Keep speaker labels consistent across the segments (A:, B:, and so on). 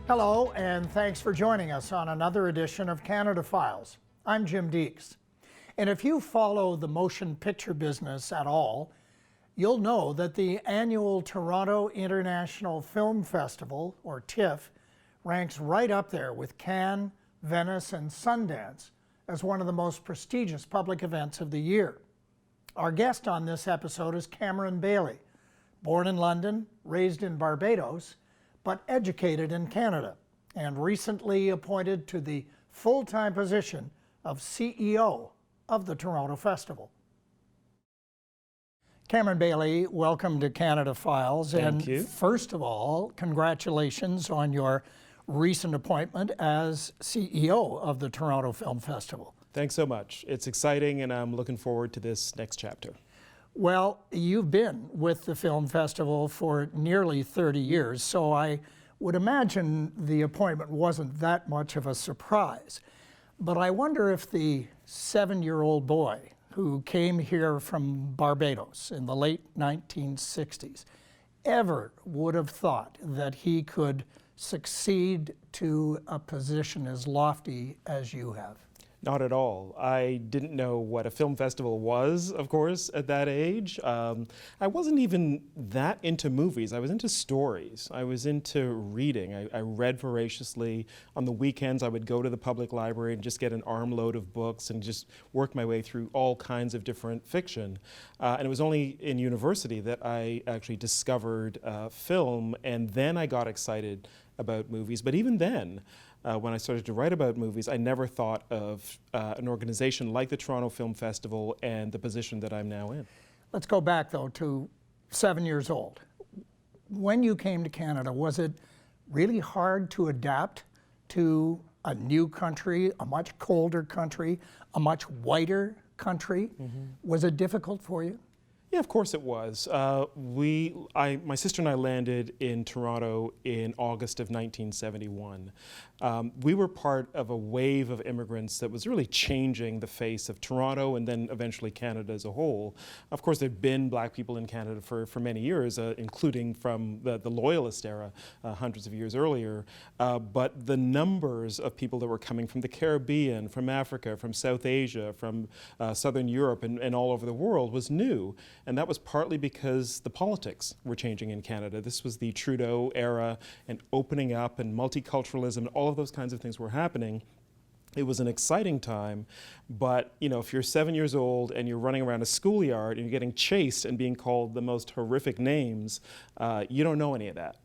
A: Hello, and thanks for joining us on another edition of Canada Files. I'm Jim Deeks. And if you follow the motion picture business at all, you'll know that the annual Toronto International Film Festival, or TIFF, ranks right up there with Cannes, Venice, and Sundance as one of the most prestigious public events of the year. Our guest on this episode is Cameron Bailey, born in London, raised in Barbados, but educated in Canada, and recently appointed to the full-time position of CEO of the Toronto Festival. Cameron Bailey, welcome to Canada Files.
B: Thank you.
A: First of all, congratulations on your recent appointment as CEO of the Toronto Film Festival.
B: Thanks so much. It's exciting, and I'm looking forward to this next chapter.
A: Well, you've been with the film festival for nearly 30 years, so I would imagine the appointment wasn't that much of a surprise. But I wonder if the 7-year-old boy who came here from Barbados in the late 1960s ever would have thought that he could succeed to a position as lofty as you have.
B: Not at all. I didn't know what a film festival was, of course, at that age. I wasn't even that into movies. I was into stories. I was into reading. I read voraciously. On the weekends, I would go to the public library and just get an armload of books and just work my way through all kinds of different fiction. And it was only in university that I actually discovered film, and then I got excited about movies. But even then, when I started to write about movies, I never thought of an organization like the Toronto Film Festival and the position that I'm now in.
A: Let's go back, though, to 7 years old. When you came to Canada, was it really hard to adapt to a new country, a much colder country, a much whiter country? Mm-hmm. Was it difficult for you?
B: Yeah, of course it was. My sister and I landed in Toronto in August of 1971. We were part of a wave of immigrants that was really changing the face of Toronto and then eventually Canada as a whole. Of course, there'd been black people in Canada for many years, including from the Loyalist era, hundreds of years earlier. But the numbers of people that were coming from the Caribbean, from Africa, from South Asia, from Southern Europe, and all over the world was new. And that was partly because the politics were changing in Canada. This was the Trudeau era, and opening up and multiculturalism, all of those kinds of things were happening. It was an exciting time, but if you're 7 years old and you're running around a schoolyard and you're getting chased and being called the most horrific names, you don't know any of that.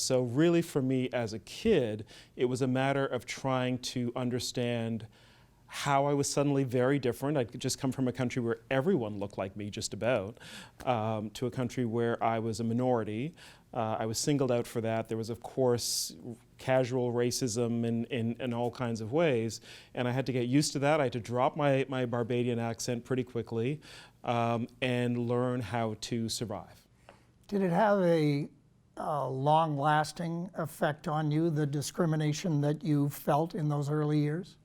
B: So really for me as a kid, it was a matter of trying to understand how I was suddenly very different. I'd just come from a country where everyone looked like me, just about, to a country where I was a minority. I was singled out for that. There was, of course, casual racism in all kinds of ways, and I had to get used to that. I had to drop my Barbadian accent pretty quickly and learn how to survive.
A: Did it have a long-lasting effect on you, the discrimination that you felt in those early years?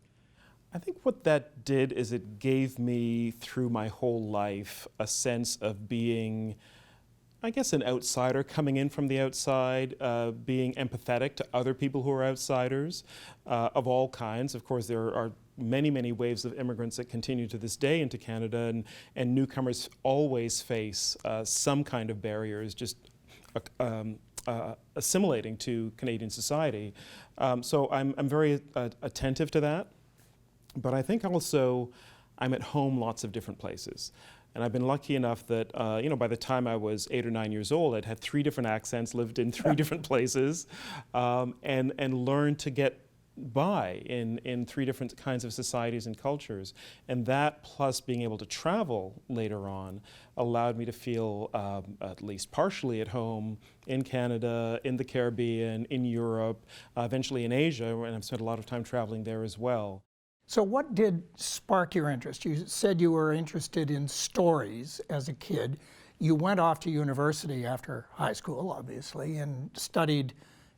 B: I think what that did is it gave me, through my whole life, a sense of being, I guess, an outsider coming in from the outside, being empathetic to other people who are outsiders of all kinds. Of course, there are many, many waves of immigrants that continue to this day into Canada, and newcomers always face some kind of barriers, just assimilating to Canadian society. So I'm very attentive to that. But I think also I'm at home lots of different places. And I've been lucky enough that, by the time I was 8 or 9 years old, I'd had 3 different accents, lived in 3 different places, and learned to get by in 3 different kinds of societies and cultures. And that, plus being able to travel later on, allowed me to feel at least partially at home in Canada, in the Caribbean, in Europe, eventually in Asia, and I've spent a lot of time traveling there as well.
A: So what did spark your interest? You said you were interested in stories as a kid. You went off to university after high school, obviously, and studied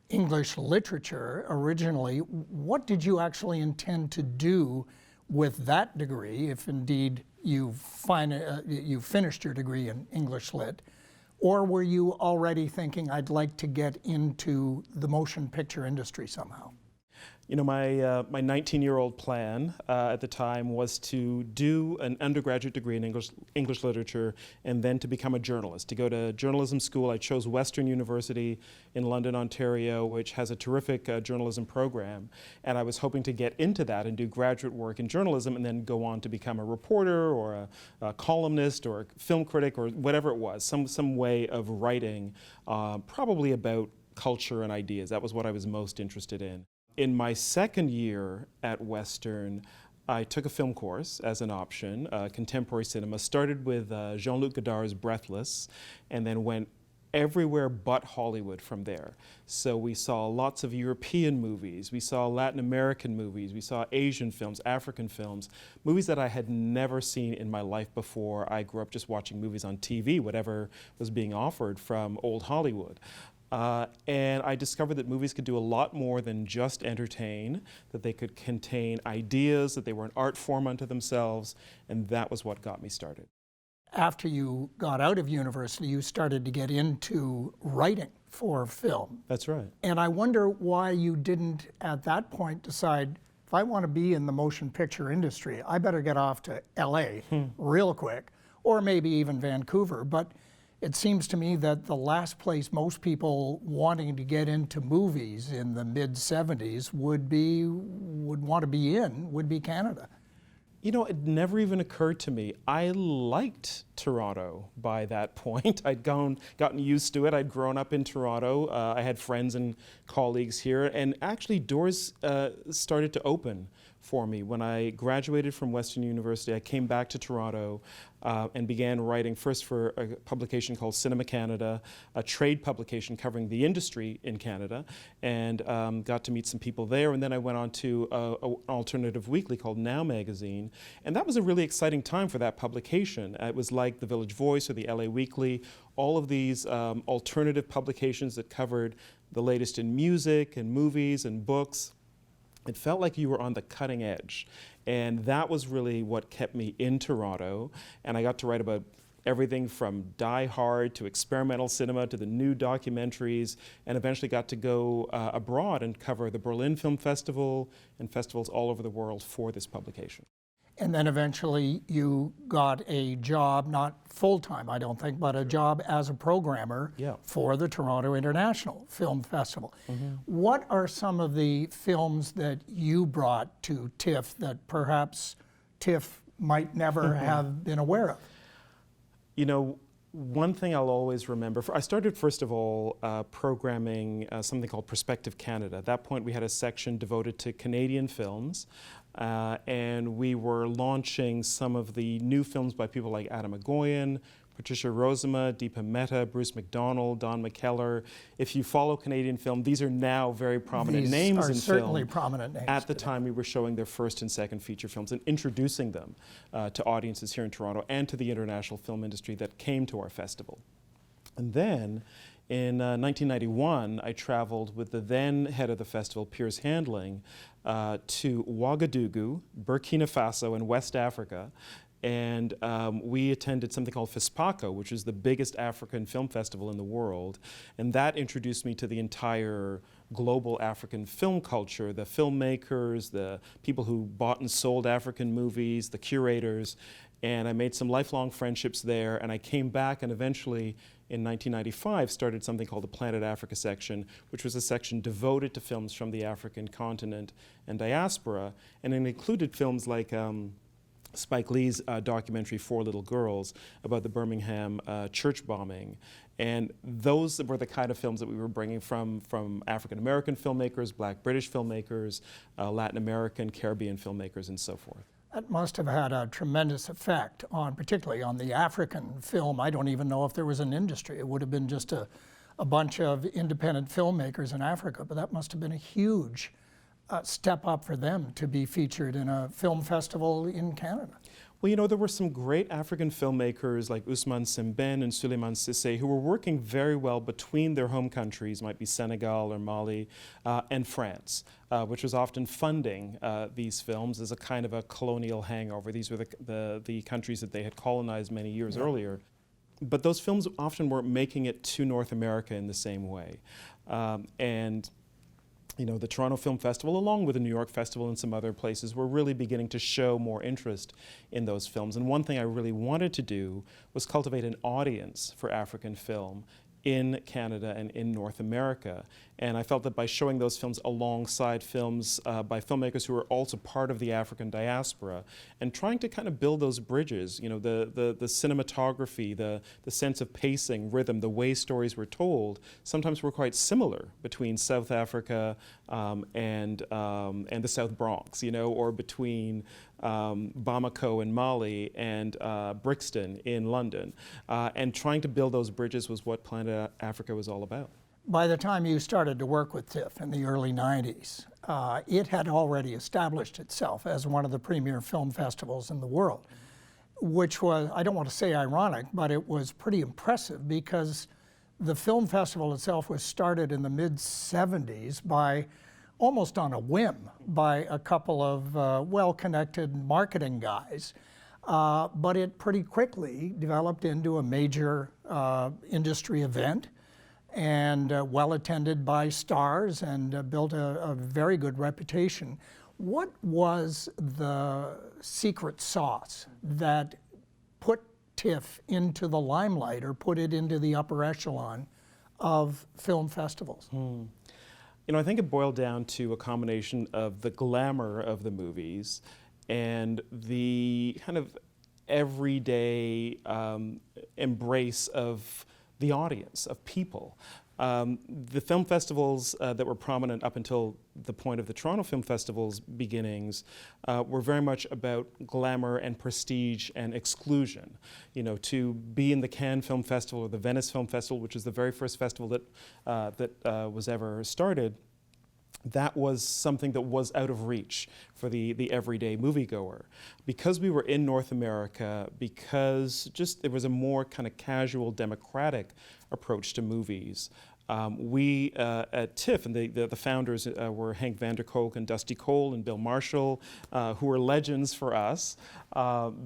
A: English literature originally. What did you actually intend to do with that degree, if indeed you finished your degree in English Lit? Or were you already thinking, I'd like to get into the motion picture industry somehow?
B: You know, my 19-year-old plan at the time was to do an undergraduate degree in English literature and then to become a journalist, to go to journalism school. I chose Western University in London, Ontario, which has a terrific journalism program. And I was hoping to get into that and do graduate work in journalism and then go on to become a reporter or a columnist or a film critic or whatever it was, some way of writing, probably about culture and ideas. That was what I was most interested in. In my second year at Western, I took a film course as an option, contemporary cinema, started with Jean-Luc Godard's Breathless, and then went everywhere but Hollywood from there. So we saw lots of European movies, we saw Latin American movies, we saw Asian films, African films, movies that I had never seen in my life before. I grew up just watching movies on TV, whatever was being offered from old Hollywood. And I discovered that movies could do a lot more than just entertain, that they could contain ideas, that they were an art form unto themselves, and that was what got me started.
A: After you got out of university, you started to get into writing for film.
B: That's right.
A: And I wonder why you didn't, at that point, decide, if I want to be in the motion picture industry, I better get off to LA real quick, or maybe even Vancouver. But it seems to me that the last place most people wanting to get into movies in the mid-70s would want to be in would be Canada.
B: You know, it never even occurred to me. I liked Toronto by that point. I'd gotten used to it. I'd grown up in Toronto. I had friends and colleagues here, and actually doors started to open for me. When I graduated from Western University, I came back to Toronto and began writing first for a publication called Cinema Canada, a trade publication covering the industry in Canada, and got to meet some people there. And then I went on to an alternative weekly called Now Magazine, and that was a really exciting time for that publication. It was like the Village Voice or the LA Weekly, all of these alternative publications that covered the latest in music and movies and books. It felt like you were on the cutting edge. And that was really what kept me in Toronto. And I got to write about everything from Die Hard to experimental cinema to the new documentaries, and eventually got to go abroad and cover the Berlin Film Festival and festivals all over the world for this publication.
A: And then eventually you got a job, not full-time, I don't think, but a job as a programmer for the Toronto International Film Festival. What are some of the films that you brought to TIFF that perhaps TIFF might never have been aware of?
B: You know, one thing I'll always remember, I started first of all programming something called Perspective Canada. At that point we had a section devoted to Canadian films. And we were launching some of the new films by people like Adam Agoyan, Patricia Rozema, Deepa Mehta, Bruce McDonald, Don McKellar. If you follow Canadian film, these are now very prominent names in film.
A: These are certainly prominent names.
B: At the time, we were showing their first and second feature films and introducing them to audiences here in Toronto and to the international film industry that came to our festival. And then, in 1991, I traveled with the then head of the festival, Piers Handling, to Ouagadougou, Burkina Faso, and West Africa. And we attended something called FISPACO, which is the biggest African film festival in the world. And that introduced me to the entire global African film culture, the filmmakers, the people who bought and sold African movies, the curators. And I made some lifelong friendships there. And I came back and eventually, in 1995, started something called the Planet Africa section, which was a section devoted to films from the African continent and diaspora. And it included films like Spike Lee's documentary, Four Little Girls, about the Birmingham church bombing. And those were the kind of films that we were bringing from African-American filmmakers, Black British filmmakers, Latin American, Caribbean filmmakers, and so forth.
A: That must have had a tremendous effect on, particularly on the African film. I don't even know if there was an industry. It would have been just a bunch of independent filmmakers in Africa, but that must have been a huge step up for them to be featured in a film festival in Canada.
B: Well, you know, there were some great African filmmakers like Ousmane Sembène and Souleymane Cissé who were working very well between their home countries, might be Senegal or Mali, and France, which was often funding these films as a kind of a colonial hangover. These were the countries that they had colonized many years earlier. But those films often weren't making it to North America in the same way. And you know, the Toronto Film Festival, along with the New York Festival and some other places, were really beginning to show more interest in those films. And one thing I really wanted to do was cultivate an audience for African film in Canada and in North America. And I felt that by showing those films alongside films by filmmakers who are also part of the African diaspora and trying to kind of build those bridges, you know, the cinematography, the sense of pacing, rhythm, the way stories were told, sometimes were quite similar between South Africa and the South Bronx, you know, or between Bamako in Mali and Brixton in London. And trying to build those bridges was what Planet Africa was all about.
A: By the time you started to work with TIFF in the early 90s, it had already established itself as one of the premier film festivals in the world, which was, I don't want to say ironic, but it was pretty impressive because the film festival itself was started in the mid-70s by, almost on a whim, by a couple of well-connected marketing guys. But it pretty quickly developed into a major industry event and well attended by stars and built a very good reputation. What was the secret sauce that put TIFF into the limelight or put it into the upper echelon of film festivals?
B: You know, I think it boiled down to a combination of the glamour of the movies and the kind of everyday embrace of the audience, of people. The film festivals that were prominent up until the point of the Toronto Film Festival's beginnings were very much about glamour and prestige and exclusion. You know, to be in the Cannes Film Festival or the Venice Film Festival, which was the very first festival that was ever started, that was something that was out of reach for the everyday moviegoer. Because we were in North America, because just there was a more kind of casual, democratic approach to movies, we at TIFF, and the founders were Henk van der Kolk and Dusty Cole and Bill Marshall, who were legends for us.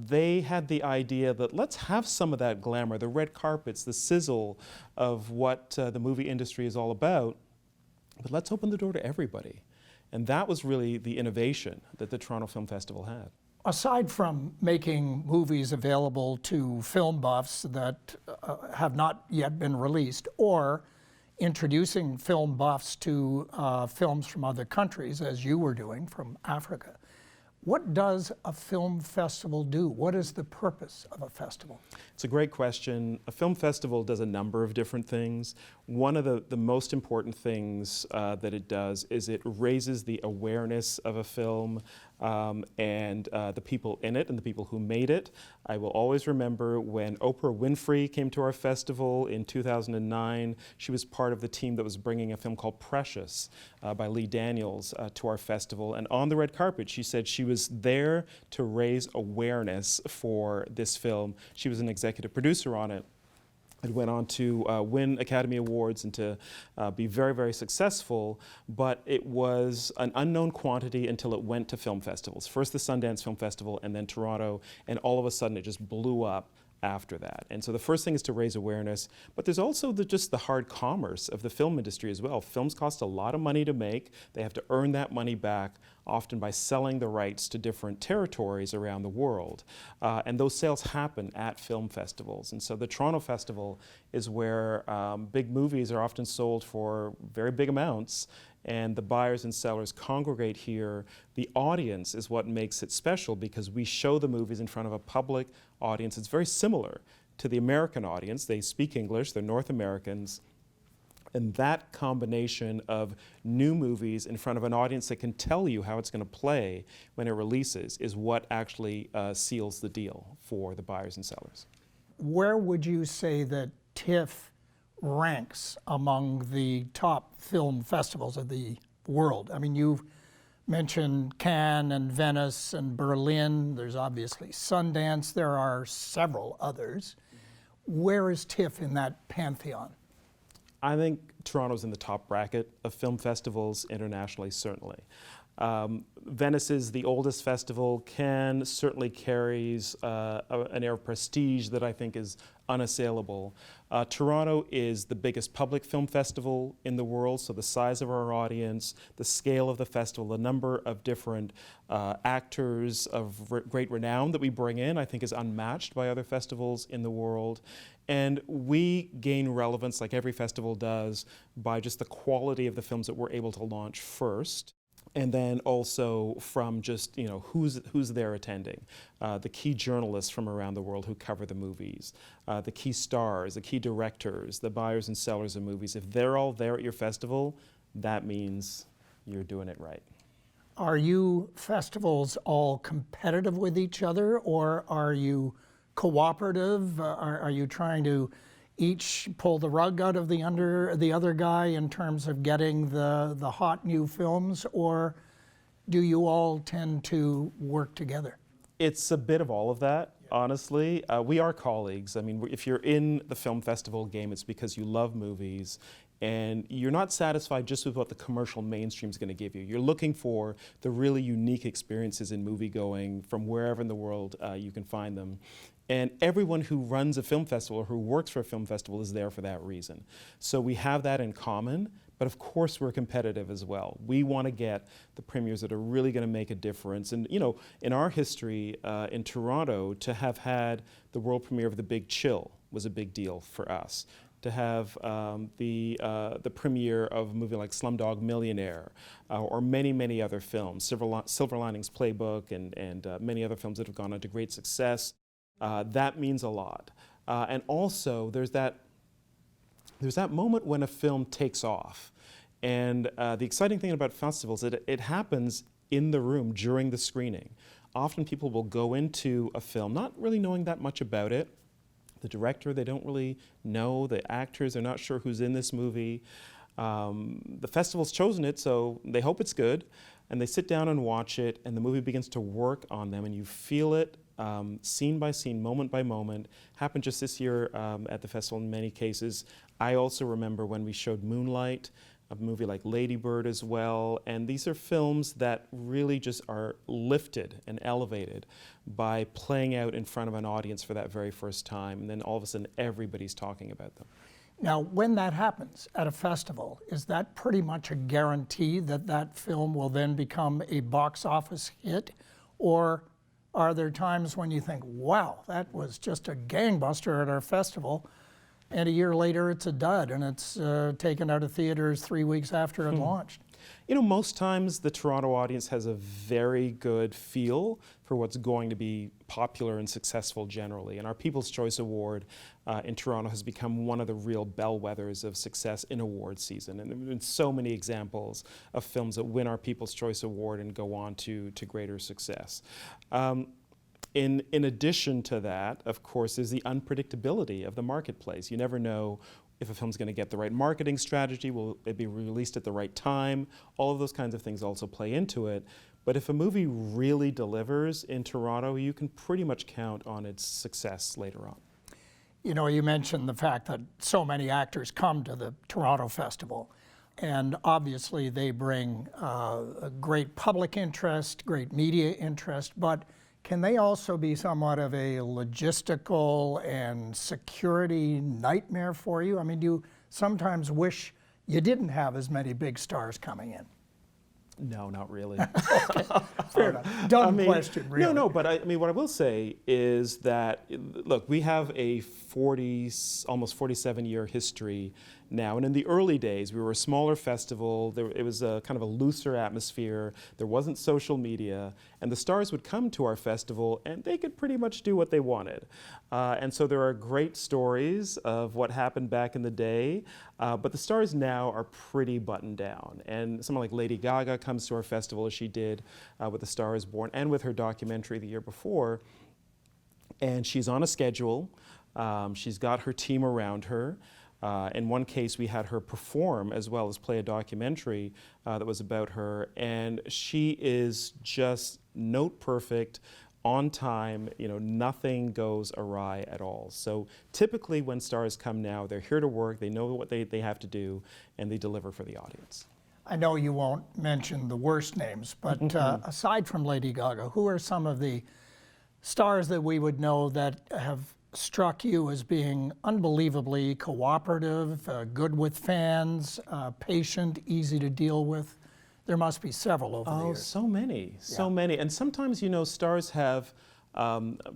B: They had the idea that let's have some of that glamour, the red carpets, the sizzle of what the movie industry is all about, but let's open the door to everybody. And that was really the innovation that the Toronto Film Festival had.
A: Aside from making movies available to film buffs that have not yet been released, or introducing film buffs to films from other countries, as you were doing from Africa, what does a film festival do? What is the purpose of a festival?
B: It's a great question. A film festival does a number of different things. One of the most important things that it does is it raises the awareness of a film and the people in it and the people who made it. I will always remember when Oprah Winfrey came to our festival in 2009. She was part of the team that was bringing a film called Precious by Lee Daniels to our festival. And on the red carpet, she said she was there to raise awareness for this film. She was an executive producer on it. It went on to win Academy Awards and to be very, very successful, but it was an unknown quantity until it went to film festivals. First the Sundance Film Festival and then Toronto, and all of a sudden it just blew up after that. And so the first thing is to raise awareness, but there's also just the hard commerce of the film industry as well. Films cost a lot of money to make. They have to earn that money back, often by selling the rights to different territories around the world. And those sales happen at film festivals. And so the Toronto Festival is where big movies are often sold for very big amounts, and the buyers and sellers congregate here. The audience is what makes it special because we show the movies in front of a public audience. It's very similar to the American audience. They speak English, they're North Americans. And that combination of new movies in front of an audience that can tell you how it's going to play when it releases is what actually seals the deal for the buyers and sellers.
A: Where would you say that TIFF ranks among the top film festivals of the world? I mean, you've mentioned Cannes and Venice and Berlin. There's obviously Sundance. There are several others. Where is TIFF in that pantheon?
B: I think Toronto's in the top bracket of film festivals internationally, certainly. Venice is the oldest festival. Cannes certainly carries an air of prestige that I think is unassailable. Toronto is the biggest public film festival in the world, so the size of our audience, the scale of the festival, the number of different actors of great renown that we bring in, I think is unmatched by other festivals in the world. And we gain relevance, like every festival does, by just the quality of the films that we're able to launch first. And then also from just, who's there attending. The key journalists from around the world who cover the movies, the key stars, the key directors, the buyers and sellers of movies. If they're all there at your festival, that means you're doing it right.
A: Are you festivals all competitive with each other, or are you cooperative? Are you trying to each pull the rug out of the other guy in terms of getting the hot new films, or do you all tend to work together?
B: It's a bit of all of that, honestly. We are colleagues. I mean, if you're in the film festival game, it's because you love movies and you're not satisfied just with what the commercial mainstream is going to give you. You're looking for the really unique experiences in movie going from wherever in the world you can find them. And everyone who runs a film festival or who works for a film festival is there for that reason. So we have that in common, but of course we're competitive as well. We want to get the premieres that are really going to make a difference. And in our history in Toronto, to have had the world premiere of The Big Chill was a big deal for us. To have the premiere of a movie like Slumdog Millionaire or many, many other films, Silver Linings Playbook and many other films that have gone on to great success. That means a lot. And also, there's that moment when a film takes off. And the exciting thing about festivals is that it happens in the room during the screening. Often people will go into a film not really knowing that much about it. The director, they don't really know. The actors, they're not sure who's in this movie. The festival's chosen it, so they hope it's good. And they sit down and watch it, and the movie begins to work on them, and you feel it scene by scene, moment by moment. Happened just this year at the festival in many cases. I also remember when we showed Moonlight, a movie like Lady Bird as well, and these are films that really just are lifted and elevated by playing out in front of an audience for that very first time, and then all of a sudden everybody's talking about them.
A: Now, when that happens at a festival, is that pretty much a guarantee that that film will then become a box office hit? Or are there times when you think, wow, that was just a gangbuster at our festival, and a year later it's a dud and it's taken out of theaters 3 weeks after it launched?
B: Most times the Toronto audience has a very good feel for what's going to be popular and successful generally. And our People's Choice Award in Toronto has become one of the real bellwethers of success in award season. And there have been so many examples of films that win our People's Choice Award and go on to greater success. In addition to that, of course, is the unpredictability of the marketplace. You never know if a film's going to get the right marketing strategy, will it be released at the right time? All of those kinds of things also play into it. But if a movie really delivers in Toronto, you can pretty much count on its success later on.
A: You mentioned the fact that so many actors come to the Toronto Festival, and obviously they bring a great public interest, great media interest, but can they also be somewhat of a logistical and security nightmare for you? I mean, do you sometimes wish you didn't have as many big stars coming in?
B: No, not really.
A: Okay, fair enough. Dumb question, really.
B: No, but what I will say is that, look, we have a almost 47-year history now. And in the early days, we were a smaller festival. It was a kind of a looser atmosphere. There wasn't social media. And the stars would come to our festival, and they could pretty much do what they wanted. And so there are great stories of what happened back in the day. But the stars now are pretty buttoned down. And someone like Lady Gaga comes to our festival, as she did with A Star Is Born and with her documentary the year before. And she's on a schedule. She's got her team around her. In one case, we had her perform as well as play a documentary that was about her. And she is just note perfect, on time, nothing goes awry at all. So typically when stars come now, they're here to work, they know what they have to do, and they deliver for the audience.
A: I know you won't mention the worst names, but aside from Lady Gaga, who are some of the stars that we would know that have struck you as being unbelievably cooperative, good with fans, patient, easy to deal with? There must be several over the
B: Oh,
A: years.
B: so many, so many. And sometimes, stars have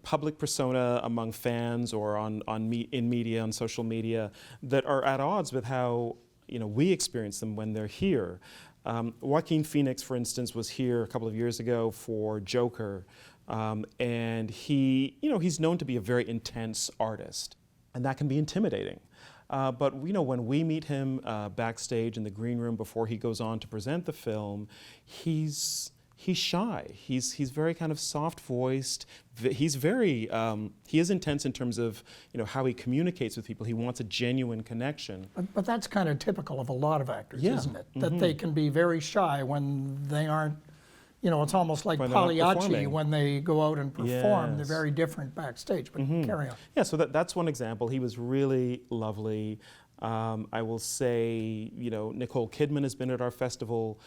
B: public persona among fans or in media, on social media, that are at odds with how we experience them when they're here. Joaquin Phoenix, for instance, was here a couple of years ago for Joker, and he's known to be a very intense artist, and that can be intimidating. But when we meet him backstage in the green room before he goes on to present the film, he's shy. He's very kind of soft-voiced. He is intense in terms of how he communicates with people. He wants a genuine connection.
A: But that's kind of typical of a lot of actors,
B: Yeah.
A: isn't it? That they can be very shy when they aren't. It's almost like
B: When they're not
A: Pagliacci
B: performing.
A: when they go out and perform. They're
B: Yes.
A: very different backstage, but carry on.
B: Yeah, so that's one example. He was really lovely. I will say, Nicole Kidman has been at our festival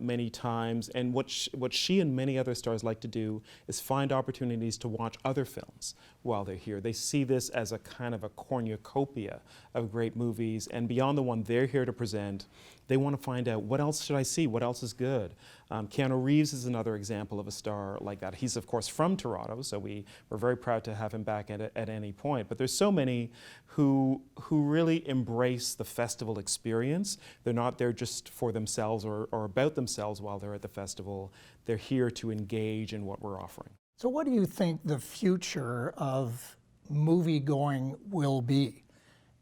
B: many times, and what she and many other stars like to do is find opportunities to watch other films while they're here. They see this as a kind of a cornucopia of great movies, and beyond the one they're here to present, they want to find out, what else should I see? What else is good? Keanu Reeves is another example of a star like that. He's, of course, from Toronto, so we're very proud to have him back at any point. But there's so many who really embrace the festival experience. They're not there just for themselves or about themselves while they're at the festival. They're here to engage in what we're offering.
A: So what do you think the future of movie going will be?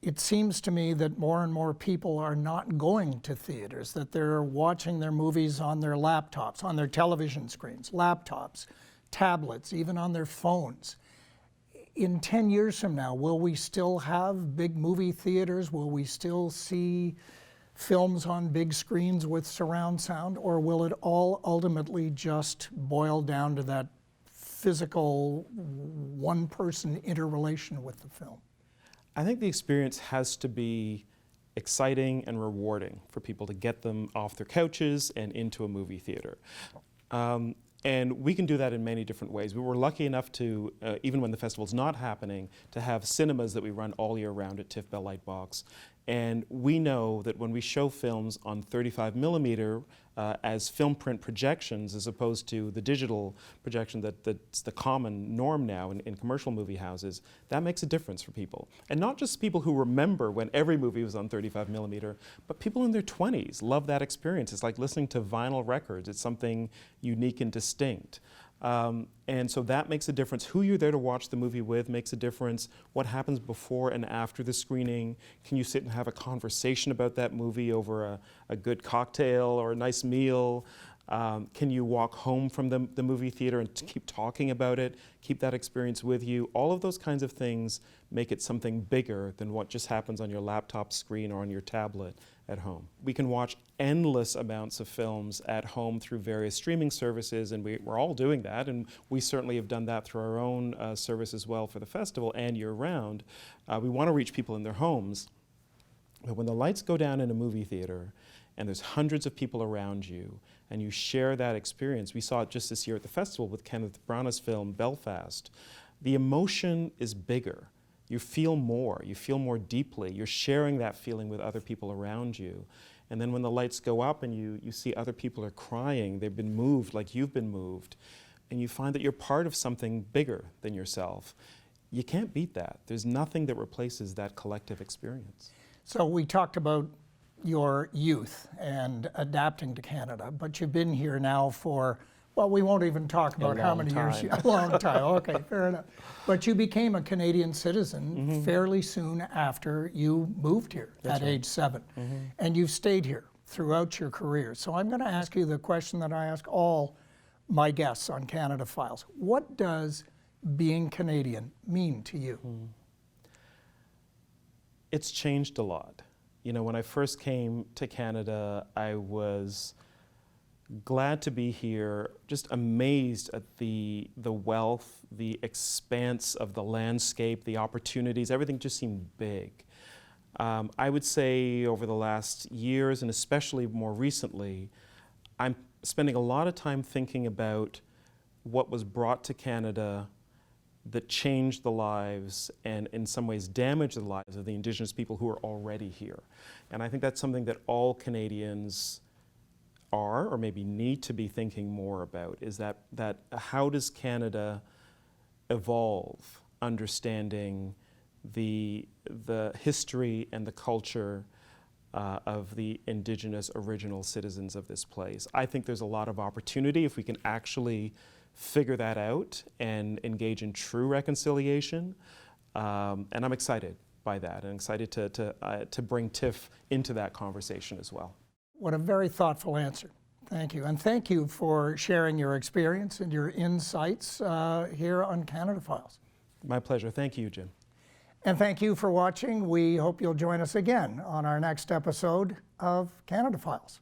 A: It seems to me that more and more people are not going to theaters, that they're watching their movies on their laptops, on their television screens, laptops, tablets, even on their phones. In 10 years from now, will we still have big movie theaters? Will we still see films on big screens with surround sound? Or will it all ultimately just boil down to that physical one-person interrelation with the film?
B: I think the experience has to be exciting and rewarding for people to get them off their couches and into a movie theater. And we can do that in many different ways. We were lucky enough to, even when the festival's not happening, to have cinemas that we run all year round at TIFF Bell Lightbox. And we know that when we show films on 35 millimeter as film print projections, as opposed to the digital projection that's the common norm now in commercial movie houses, that makes a difference for people. And not just people who remember when every movie was on 35 millimeter, but people in their 20s love that experience. It's like listening to vinyl records. It's something unique and distinct. And so that makes a difference. Who you're there to watch the movie with makes a difference. What happens before and after the screening? Can you sit and have a conversation about that movie over a good cocktail or a nice meal? Can you walk home from the movie theater and keep talking about it, keep that experience with you? All of those kinds of things make it something bigger than what just happens on your laptop screen or on your tablet at home. We can watch endless amounts of films at home through various streaming services, and we're all doing that, and we certainly have done that through our own service as well for the festival and year-round. We want to reach people in their homes, but when the lights go down in a movie theater and there's hundreds of people around you, and you share that experience, we saw it just this year at the festival with Kenneth Branagh's film Belfast, the emotion is bigger. You feel more deeply. You're sharing that feeling with other people around you. And then when the lights go up and you see other people are crying, they've been moved like you've been moved, and you find that you're part of something bigger than yourself. You can't beat that. There's nothing that replaces that collective experience.
A: So we talked about your youth and adapting to Canada, but you've been here now for, well, we won't even talk about how many years. A long time, okay, fair enough. But you became a Canadian citizen fairly soon after you moved here at age 7. And you've stayed here throughout your career. So I'm going to ask you the question that I ask all my guests on Canada Files. What does being Canadian mean to you?
B: It's changed a lot. When I first came to Canada, I was glad to be here, just amazed at the wealth, the expanse of the landscape, the opportunities. Everything just seemed big. I would say over the last years, and especially more recently, I'm spending a lot of time thinking about what was brought to Canada that changed the lives and in some ways damaged the lives of the Indigenous people who are already here. And I think that's something that all Canadians are, or maybe need to be thinking more about, is that how does Canada evolve understanding the history and the culture of the Indigenous original citizens of this place. I think there's a lot of opportunity if we can actually figure that out and engage in true reconciliation. And I'm excited by that, and excited to bring TIFF into that conversation as well.
A: What a very thoughtful answer. Thank you. And thank you for sharing your experience and your insights here on Canada Files.
B: My pleasure. Thank you, Jim.
A: And thank you for watching. We hope you'll join us again on our next episode of Canada Files.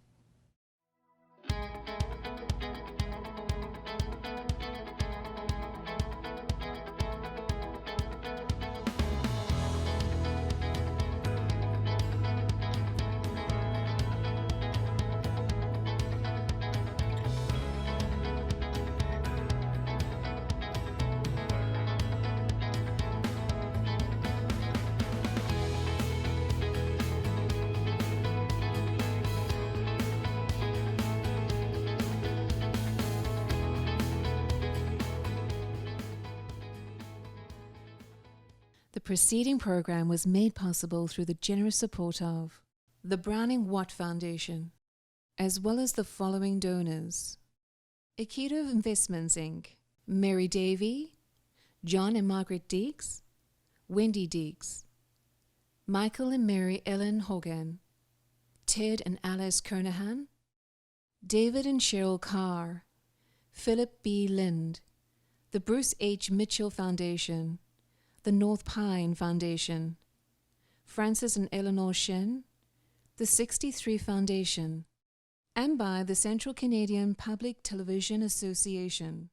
C: The preceding program was made possible through the generous support of the Browning Watt Foundation, as well as the following donors: Aikido Investments Inc., Mary Davey, John and Margaret Deeks, Wendy Deeks, Michael and Mary Ellen Hogan, Ted and Alice Kernahan, David and Cheryl Carr, Philip B. Lind, the Bruce H. Mitchell Foundation, the North Pine Foundation, Francis and Eleanor Shen, the 63 Foundation, and by the Central Canadian Public Television Association.